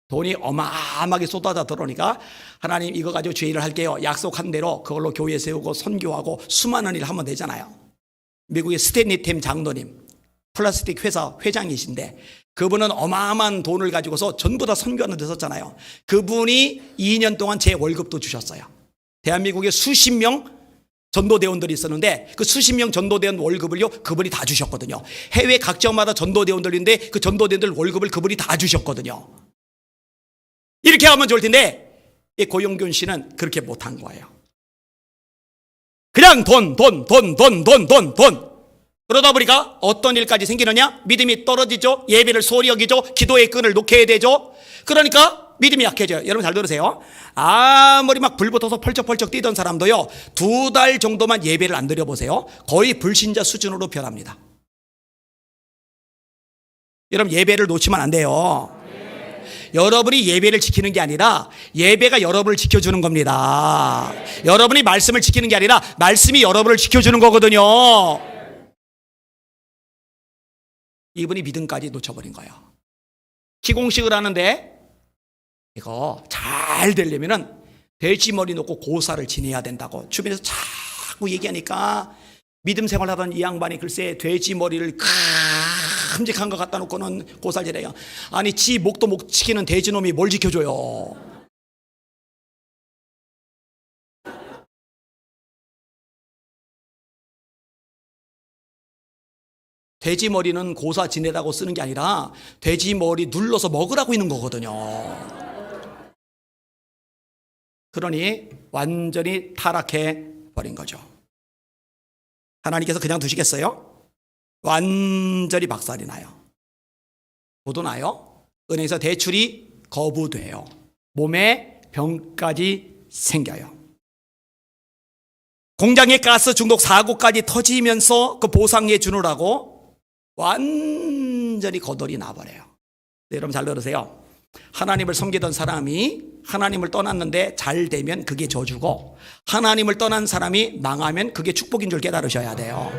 돈이 어마어마하게 쏟아져 들어오니까 하나님 이거 가지고 죄일을 할게요. 약속한 대로 그걸로 교회 세우고 선교하고 수많은 일을 하면 되잖아요. 미국의 스탠리 템 장로님, 플라스틱 회사 회장이신데 그분은 어마어마한 돈을 가지고서 전부 다 선교하는 데 썼잖아요. 그분이 2년 동안 제 월급도 주셨어요. 대한민국에 수십 명 전도대원들이 있었는데 그 수십 명 전도대원 월급을요 그분이 다 주셨거든요. 해외 각 지역마다 전도대원들인데 그 전도대원들 월급을 그분이 다 주셨거든요. 이렇게 하면 좋을 텐데 이 고용균 씨는 그렇게 못한 거예요. 그냥 돈. 그러다 보니까 어떤 일까지 생기느냐? 믿음이 떨어지죠. 예배를 소홀히 여기죠. 기도의 끈을 놓게 되죠. 그러니까 믿음이 약해져요. 여러분 잘 들으세요. 아무리 막 불붙어서 펄쩍펄쩍 뛰던 사람도요 2달 정도만 예배를 안 드려보세요. 거의 불신자 수준으로 변합니다. 여러분 예배를 놓치면 안 돼요. 여러분이 예배를 지키는 게 아니라 예배가 여러분을 지켜주는 겁니다. 여러분이 말씀을 지키는 게 아니라 말씀이 여러분을 지켜주는 거거든요. 이분이 믿음까지 놓쳐버린 거예요. 기공식을 하는데 이거 잘 되려면은 돼지머리 놓고 고사를 지내야 된다고 주변에서 자꾸 얘기하니까 믿음 생활하던 이 양반이 글쎄 돼지머리를 큼직한 거 갖다 놓고는 고사를 지내요. 아니 지 목도 못 지키는 돼지놈이 뭘 지켜줘요. 돼지머리는 고사 지내라고 쓰는 게 아니라 돼지머리 눌러서 먹으라고 있는 거거든요. 그러니 완전히 타락해 버린 거죠. 하나님께서 그냥 두시겠어요? 완전히 박살이 나요. 도도 나요. 은행에서 대출이 거부돼요. 몸에 병까지 생겨요. 공장의 가스 중독 사고까지 터지면서 그 보상해 주느라고 완전히 거덜이 나버려요. 네, 여러분 잘 들으세요. 하나님을 섬기던 사람이 하나님을 떠났는데 잘 되면 그게 저주고, 하나님을 떠난 사람이 망하면 그게 축복인 줄 깨달으셔야 돼요.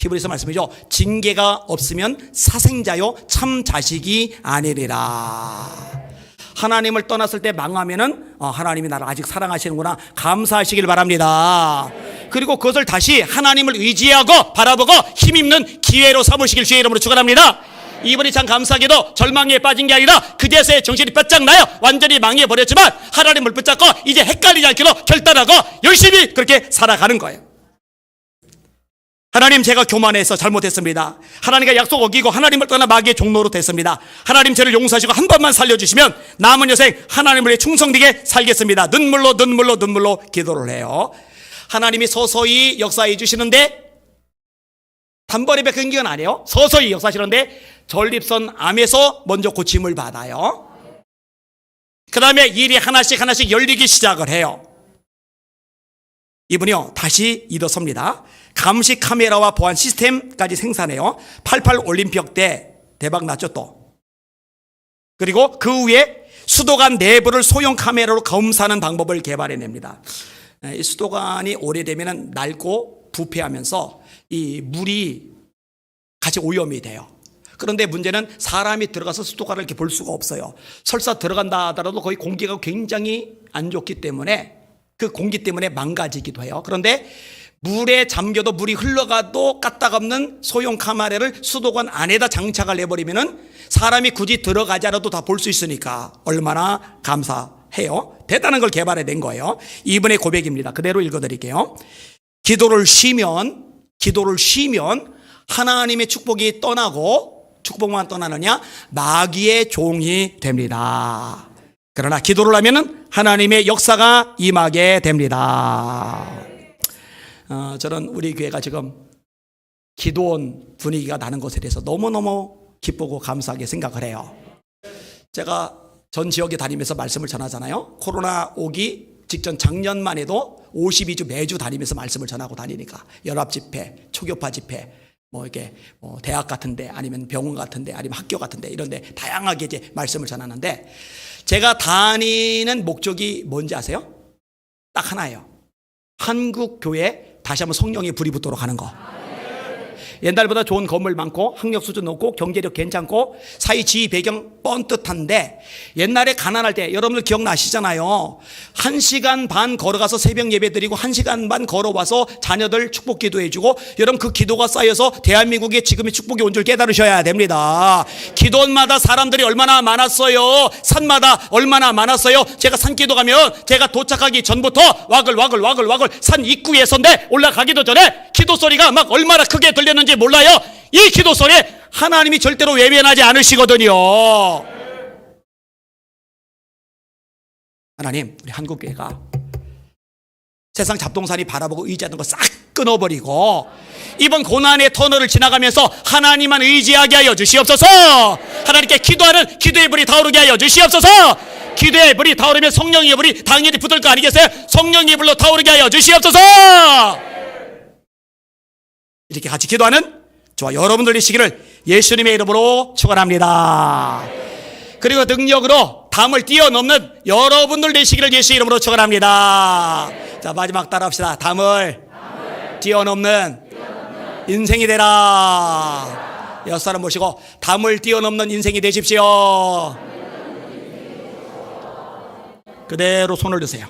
히브리서 말씀이죠. 징계가 없으면 사생자요 참 자식이 아니리라. 하나님을 떠났을 때 망하면은 하나님이 나를 아직 사랑하시는구나 감사하시길 바랍니다. 그리고 그것을 다시 하나님을 의지하고 바라보고 힘입는 기회로 삼으시길 주의 이름으로 축원합니다. 이번이 참 감사하게도 절망에 빠진 게 아니라 그제서야 정신이 바짝 나요. 완전히 망해버렸지만 하나님을 붙잡고 이제 헷갈리지 않기로 결단하고 열심히 그렇게 살아가는 거예요. 하나님, 제가 교만해서 잘못했습니다. 하나님과 약속 어기고 하나님을 떠나 마귀의 종로로 됐습니다. 하나님, 저를 용서하시고 한 번만 살려주시면 남은 여생 하나님을 위해 충성되게 살겠습니다. 눈물로 기도를 해요. 하나님이 서서히 역사해 주시는데 단번에 베푼 건 아니에요. 서서히 역사하시는데 전립선 암에서 먼저 고침을 받아요. 그 다음에 일이 하나씩 열리기 시작을 해요. 이분이요 다시 일어섭니다. 감시 카메라와 보안 시스템까지 생산해요. 88 올림픽 때 대박 났죠 또. 그리고 그 후에 수도관 내부를 소형 카메라로 검사하는 방법을 개발해냅니다. 이 수도관이 오래되면 낡고 부패하면서 이 물이 같이 오염이 돼요. 그런데 문제는 사람이 들어가서 수도관을 이렇게 볼 수가 없어요. 설사 들어간다 하더라도 거의 공기가 굉장히 안 좋기 때문에 그 공기 때문에 망가지기도 해요. 그런데 물에 잠겨도 물이 흘러가도 까딱없는 소형 카메라를 수도관 안에다 장착을 해버리면은 사람이 굳이 들어가지 않아도 다 볼 수 있으니까 얼마나 감사해요. 대단한 걸 개발해낸 거예요. 이분의 고백입니다. 그대로 읽어드릴게요. 기도를 쉬면 하나님의 축복이 떠나고, 축복만 떠나느냐? 마귀의 종이 됩니다. 그러나 기도를 하면은 하나님의 역사가 임하게 됩니다. 저는 우리 교회가 지금 기도원 분위기가 나는 것에 대해서 너무너무 기쁘고 감사하게 생각을 해요. 제가 전 지역에 다니면서 말씀을 전하잖아요. 코로나 오기 직전 작년만 해도 52주 매주 다니면서 말씀을 전하고 다니니까 연합 집회, 초교파 집회, 이렇게 대학 같은데 아니면 병원 같은데 아니면 학교 같은데 이런데 다양하게 이제 말씀을 전하는데, 제가 다니는 목적이 뭔지 아세요? 딱 하나예요. 한국 교회 다시 한번 성령의 불이 붙도록 하는 거. 옛날보다 좋은 건물 많고 학력 수준 높고 경제력 괜찮고 사회 지위 배경 뻔듯한데, 옛날에 가난할 때 여러분들 기억나시잖아요. 1시간 반 걸어가서 새벽 예배 드리고 1시간 반 걸어와서 자녀들 축복 기도해주고, 여러분 그 기도가 쌓여서 대한민국에 지금의 축복이 온 줄 깨달으셔야 됩니다. 기도원마다 사람들이 얼마나 많았어요. 산마다 얼마나 많았어요. 제가 산기도 가면 제가 도착하기 전부터 와글 산 입구에 선데 올라가기도 전에 기도 소리가 막 얼마나 크게 들렸는지 몰라요. 이 기도 소리에 하나님이 절대로 외면하지 않으시거든요. 하나님, 우리 한국교회가 세상 잡동사니 바라보고 의지하는 거 싹 끊어버리고 이번 고난의 터널을 지나가면서 하나님만 의지하게 하여 주시옵소서. 하나님께 기도하는 기도의 불이 타오르게 하여 주시옵소서. 기도의 불이 타오르면 성령의 불이 당연히 붙을 거 아니겠어요? 성령의 불로 타오르게 하여 주시옵소서. 이렇게 같이 기도하는 저와 여러분들 되시기를 예수님의 이름으로 축원합니다. 그리고 능력으로 담을 뛰어넘는 여러분들 되시기를 예수의 이름으로 축원합니다. 자, 마지막 따라합시다. 담을 뛰어넘는 인생이 되라. 옆 사람 모시고 담을 뛰어넘는 인생이 되십시오. 그대로 손을 드세요.